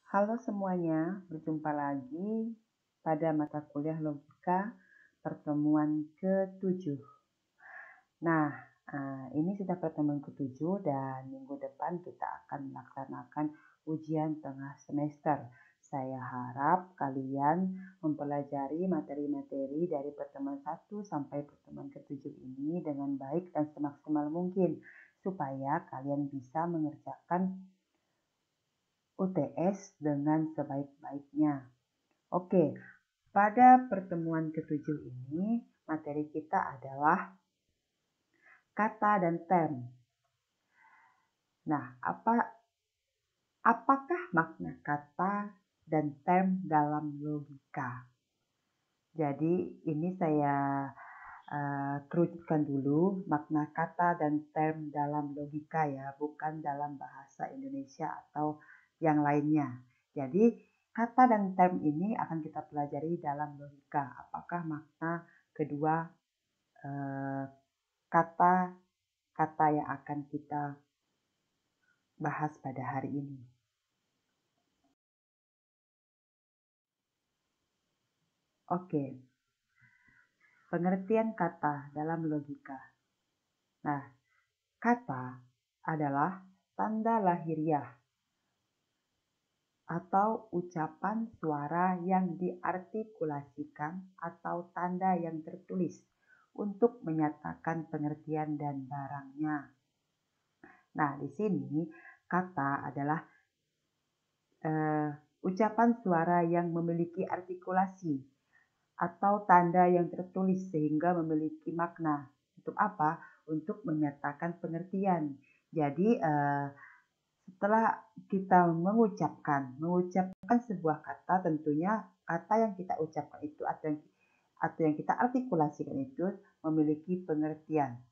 Halo semuanya, berjumpa lagi pada mata kuliah logika pertemuan ke-7. Nah, ini sudah pertemuan ke-7 dan minggu depan kita akan melaksanakan ujian tengah semester. Saya harap kalian mempelajari materi-materi dari pertemuan 1 sampai pertemuan ke-7 ini dengan baik dan semaksimal mungkin supaya kalian bisa mengerjakan UTS dengan sebaik-baiknya. Oke, pada pertemuan ke-7 ini materi kita adalah kata dan term. Nah, apakah makna kata dan term dalam logika? Jadi ini saya kerucutkan dulu makna kata dan term dalam logika ya, bukan dalam bahasa Indonesia atau yang lainnya. Jadi kata dan term ini akan kita pelajari dalam logika. Apakah makna kedua kata-kata yang akan kita bahas pada hari ini. Oke, pengertian kata dalam logika. Nah, kata adalah tanda lahiriah atau ucapan suara yang diartikulasikan atau tanda yang tertulis untuk menyatakan pengertian dan barangnya. Nah, di sini kata adalah ucapan suara yang memiliki artikulasi atau tanda yang tertulis sehingga memiliki makna. Untuk apa? Untuk menyatakan pengertian. Jadi setelah kita mengucapkan sebuah kata, tentunya kata yang kita ucapkan itu atau yang kita artikulasikan itu memiliki pengertian.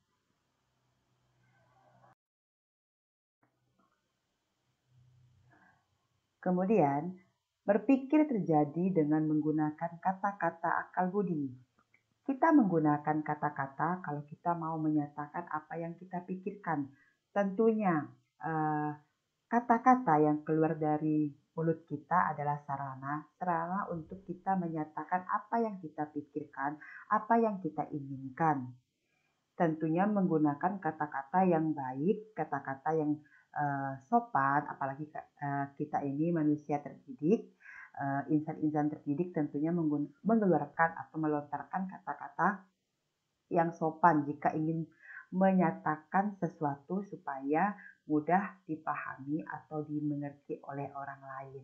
Kemudian, berpikir terjadi dengan menggunakan kata-kata akal budi. Kita menggunakan kata-kata kalau kita mau menyatakan apa yang kita pikirkan. Tentunya kata-kata yang keluar dari mulut kita adalah sarana untuk kita menyatakan apa yang kita pikirkan, apa yang kita inginkan. Tentunya menggunakan kata-kata yang baik, kata-kata yang sopan, apalagi kita ini manusia terdidik, insan-insan terdidik tentunya mengeluarkan atau melontarkan kata-kata yang sopan jika ingin menyatakan sesuatu supaya mudah dipahami atau dimengerti oleh orang lain.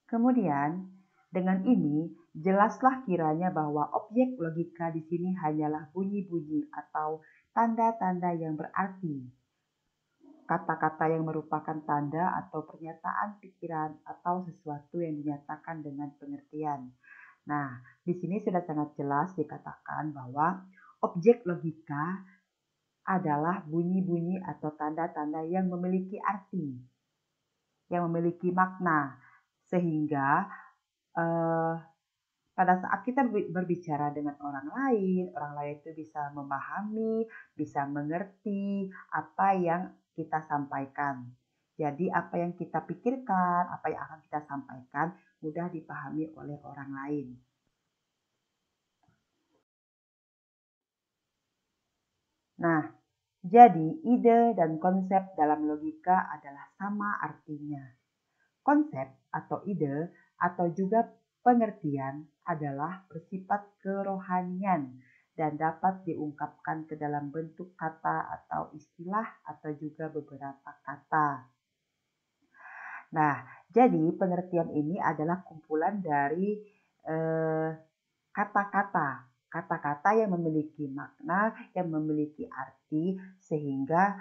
Kemudian, dengan ini jelaslah kiranya bahwa objek logika di sini hanyalah bunyi-bunyi atau tanda-tanda yang berarti. Kata-kata yang merupakan tanda atau pernyataan pikiran atau sesuatu yang dinyatakan dengan pengertian. Nah, di sini sudah sangat jelas dikatakan bahwa objek logika adalah bunyi-bunyi atau tanda-tanda yang memiliki arti, yang memiliki makna, sehingga pada saat kita berbicara dengan orang lain itu bisa memahami, bisa mengerti apa yang kita sampaikan. Jadi apa yang kita pikirkan, apa yang akan kita sampaikan mudah dipahami oleh orang lain. Nah, jadi ide dan konsep dalam logika adalah sama artinya. Konsep atau ide atau juga pengertian adalah bersifat kerohanian dan dapat diungkapkan ke dalam bentuk kata atau istilah atau juga beberapa kata. Nah, jadi pengertian ini adalah kumpulan dari kata-kata. Kata-kata yang memiliki makna, yang memiliki arti, sehingga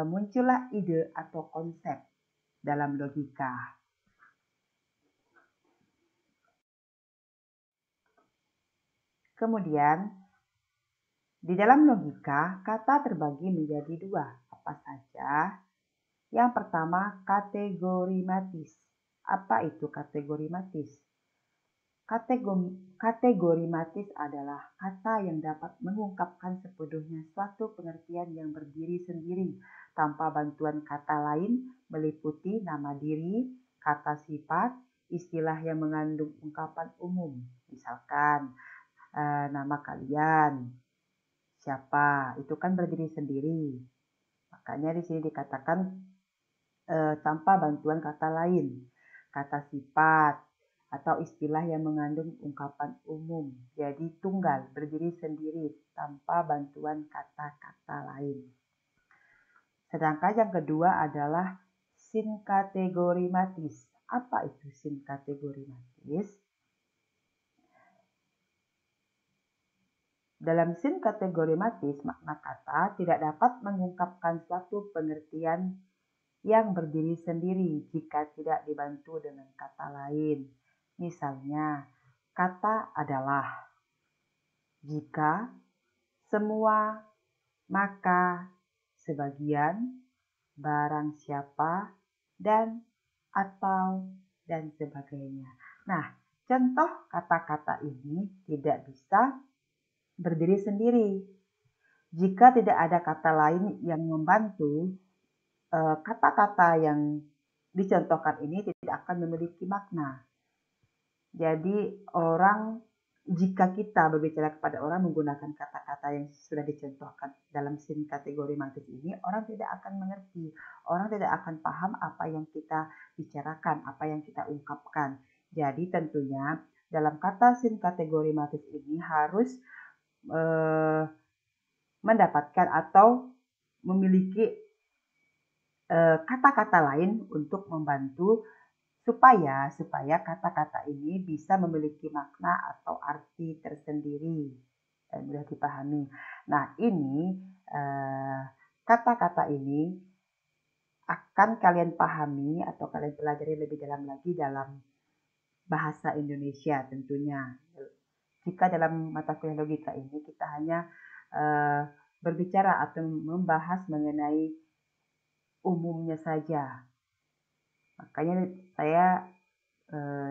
muncullah ide atau konsep dalam logika. Kemudian, di dalam logika, kata terbagi menjadi dua. Apa saja? Yang pertama, kategorimatis. Apa itu kategorimatis? Kategorimatis adalah kata yang dapat mengungkapkan sepenuhnya suatu pengertian yang berdiri sendiri tanpa bantuan kata lain, meliputi nama diri, kata sifat, istilah yang mengandung ungkapan umum. Misalkan nama kalian, siapa, itu kan berdiri sendiri. Makanya di sini dikatakan tanpa bantuan kata lain. Kata sifat atau istilah yang mengandung ungkapan umum. Jadi tunggal, berdiri sendiri tanpa bantuan kata-kata lain. Sedangkan yang kedua adalah sinkategorimatis. Apa itu sinkategorimatis? Dalam sinkategorimatis, makna kata tidak dapat mengungkapkan suatu pengertian yang berdiri sendiri jika tidak dibantu dengan kata lain. Misalnya, kata adalah, jika, semua, maka, sebagian, barang siapa, dan, atau, dan sebagainya. Nah, contoh kata-kata ini tidak bisa berdiri sendiri. Jika tidak ada kata lain yang membantu, kata-kata yang dicontohkan ini tidak akan memiliki makna. Jadi jika kita berbicara kepada orang menggunakan kata-kata yang sudah dicontohkan dalam sinkategorimatis ini, orang tidak akan mengerti, orang tidak akan paham apa yang kita bicarakan, apa yang kita ungkapkan. Jadi tentunya dalam kata sinkategorimatis ini harus mendapatkan atau memiliki kata-kata lain untuk membantu supaya kata-kata ini bisa memiliki makna atau arti tersendiri dan mudah dipahami. Nah, ini kata-kata ini akan kalian pahami atau kalian pelajari lebih dalam lagi dalam bahasa Indonesia tentunya. Jika dalam mata kuliah logika ini kita hanya berbicara atau membahas mengenai umumnya saja. Makanya saya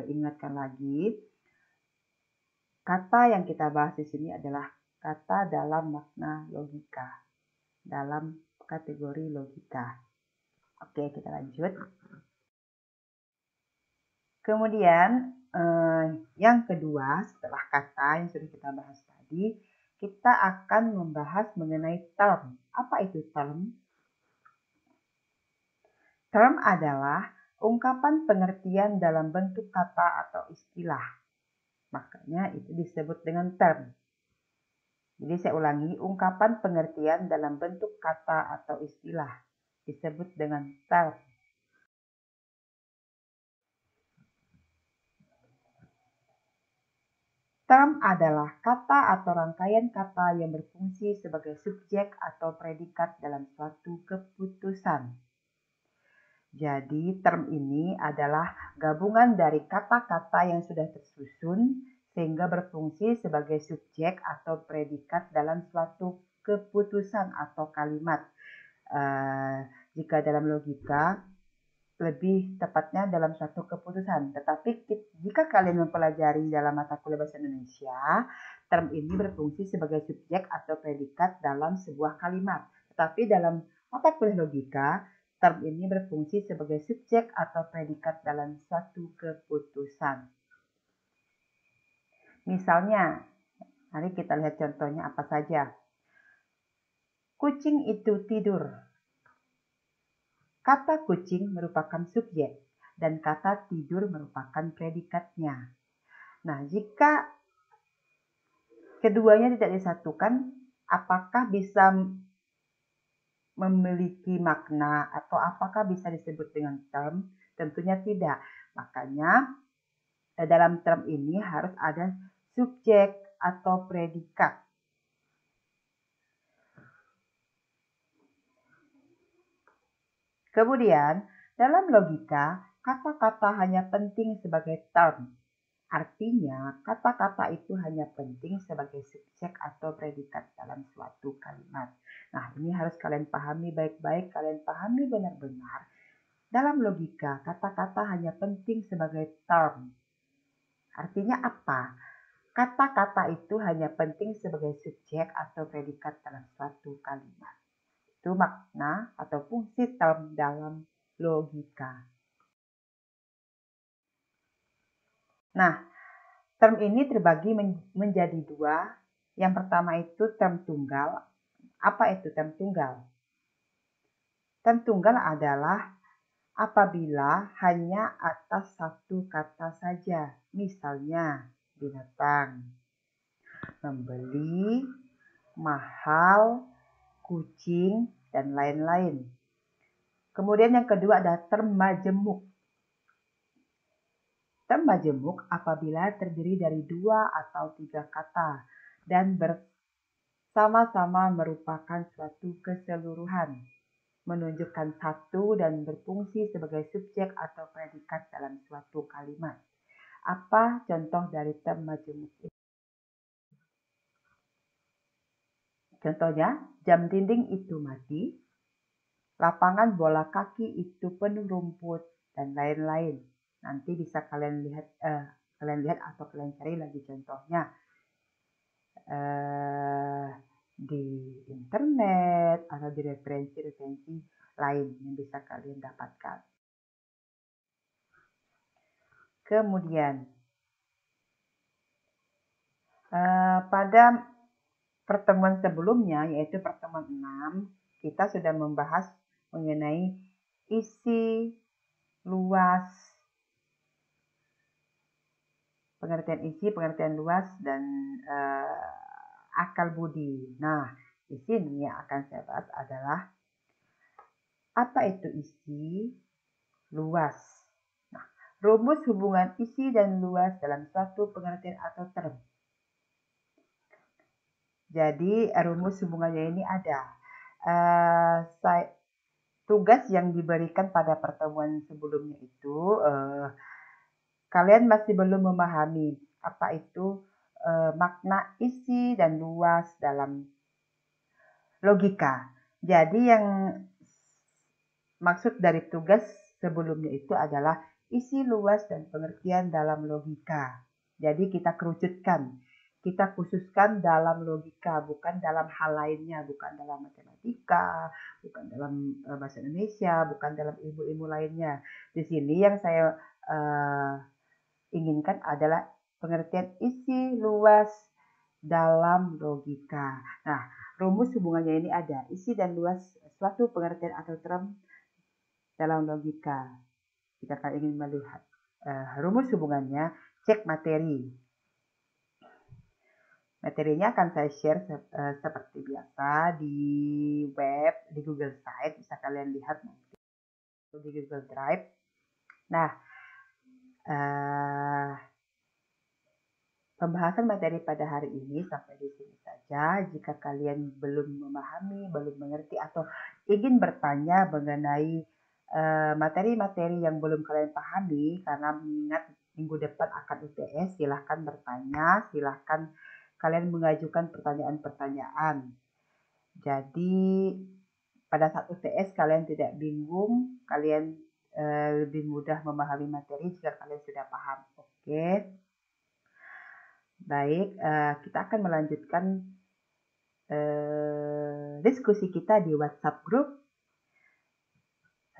ingatkan lagi, kata yang kita bahas di sini adalah kata dalam makna logika, dalam kategori logika. Oke, kita lanjut. Kemudian yang kedua, setelah kata yang sudah kita bahas tadi, kita akan membahas mengenai term. Apa itu term? Term adalah ungkapan pengertian dalam bentuk kata atau istilah. Makanya itu disebut dengan term. Jadi saya ulangi, ungkapan pengertian dalam bentuk kata atau istilah disebut dengan term. Term adalah kata atau rangkaian kata yang berfungsi sebagai subjek atau predikat dalam suatu keputusan. Jadi term ini adalah gabungan dari kata-kata yang sudah tersusun sehingga berfungsi sebagai subjek atau predikat dalam suatu keputusan atau kalimat. Jika dalam logika lebih tepatnya dalam suatu keputusan. Tetapi jika kalian mempelajari dalam mata kuliah bahasa Indonesia, term ini berfungsi sebagai subjek atau predikat dalam sebuah kalimat. Tetapi dalam mata kuliah logika, term ini berfungsi sebagai subjek atau predikat dalam suatu keputusan. Misalnya, mari kita lihat contohnya apa saja. Kucing itu tidur. Kata kucing merupakan subjek dan kata tidur merupakan predikatnya. Nah, jika keduanya tidak disatukan, apakah bisa memiliki makna atau apakah bisa disebut dengan term? Tentunya tidak. Makanya dalam term ini harus ada subjek atau predikat. Kemudian, dalam logika, kata-kata hanya penting sebagai term. Artinya, kata-kata itu hanya penting sebagai subjek atau predikat dalam suatu kalimat. Nah, ini harus kalian pahami baik-baik, kalian pahami benar-benar. Dalam logika, kata-kata hanya penting sebagai term. Artinya apa? Kata-kata itu hanya penting sebagai subjek atau predikat dalam suatu kalimat. Itu makna atau fungsi term dalam logika. Nah, term ini terbagi menjadi dua. Yang pertama itu term tunggal. Apa itu term tunggal? Term tunggal adalah apabila hanya atas satu kata saja. Misalnya, binatang, membeli, mahal, kucing, dan lain-lain. Kemudian yang kedua ada term majemuk. Term majemuk apabila terdiri dari dua atau tiga kata dan bersama-sama merupakan suatu keseluruhan, menunjukkan satu dan berfungsi sebagai subjek atau predikat dalam suatu kalimat. Apa contoh dari term majemuk ini? Contohnya, jam dinding itu mati, lapangan bola kaki itu penuh rumput, dan lain-lain. Nanti bisa kalian lihat atau kalian cari lagi contohnya di internet atau di referensi-referensi lain yang bisa kalian dapatkan. Kemudian pada pertemuan sebelumnya, yaitu pertemuan 6, kita sudah membahas mengenai isi, luas, pengertian isi, pengertian luas, dan akal budi. Nah, di sini yang akan saya bahas adalah apa itu isi, luas. Nah, rumus hubungan isi dan luas dalam suatu pengertian atau term. Jadi, rumus hubungannya ini ada. Tugas yang diberikan pada pertemuan sebelumnya itu, kalian masih belum memahami apa itu makna isi dan luas dalam logika. Jadi yang maksud dari tugas sebelumnya itu adalah isi, luas, dan pengertian dalam logika. Jadi kita kerucutkan, kita khususkan dalam logika, bukan dalam hal lainnya, bukan dalam matematika, bukan dalam bahasa Indonesia, bukan dalam ilmu-ilmu lainnya. Di sini yang saya inginkan adalah pengertian isi, luas, dalam logika. Nah, rumus hubungannya ini ada, isi dan luas suatu pengertian atau term dalam logika. Jika kalian ingin melihat rumus hubungannya, cek materi. Materinya akan saya share seperti biasa di web, di Google Site, bisa kalian lihat nanti di Google Drive. Nah, pembahasan materi pada hari ini sampai di sini saja. Jika kalian belum memahami, belum mengerti, atau ingin bertanya mengenai materi-materi yang belum kalian pahami, karena mengingat minggu depan akan UTS, silahkan bertanya, silahkan kalian mengajukan pertanyaan-pertanyaan. Jadi pada saat UTS kalian tidak bingung, kalian lebih mudah memahami materi jika kalian sudah paham. Oke. Baik, kita akan melanjutkan diskusi kita di WhatsApp group.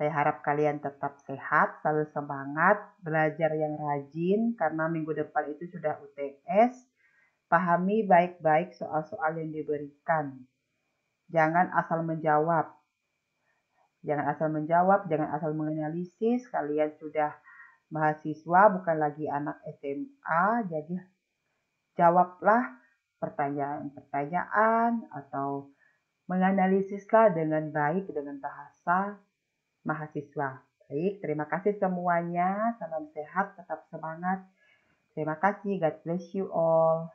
Saya harap kalian tetap sehat, selalu semangat, belajar yang rajin, karena minggu depan itu sudah UTS. Pahami baik-baik soal-soal yang diberikan. Jangan asal menjawab. Jangan asal menganalisis. Kalian sudah mahasiswa, bukan lagi anak SMA, jadi jawablah pertanyaan-pertanyaan atau menganalisislah dengan baik dengan bahasa mahasiswa. Baik, terima kasih semuanya. Salam sehat, tetap semangat. Terima kasih. God bless you all.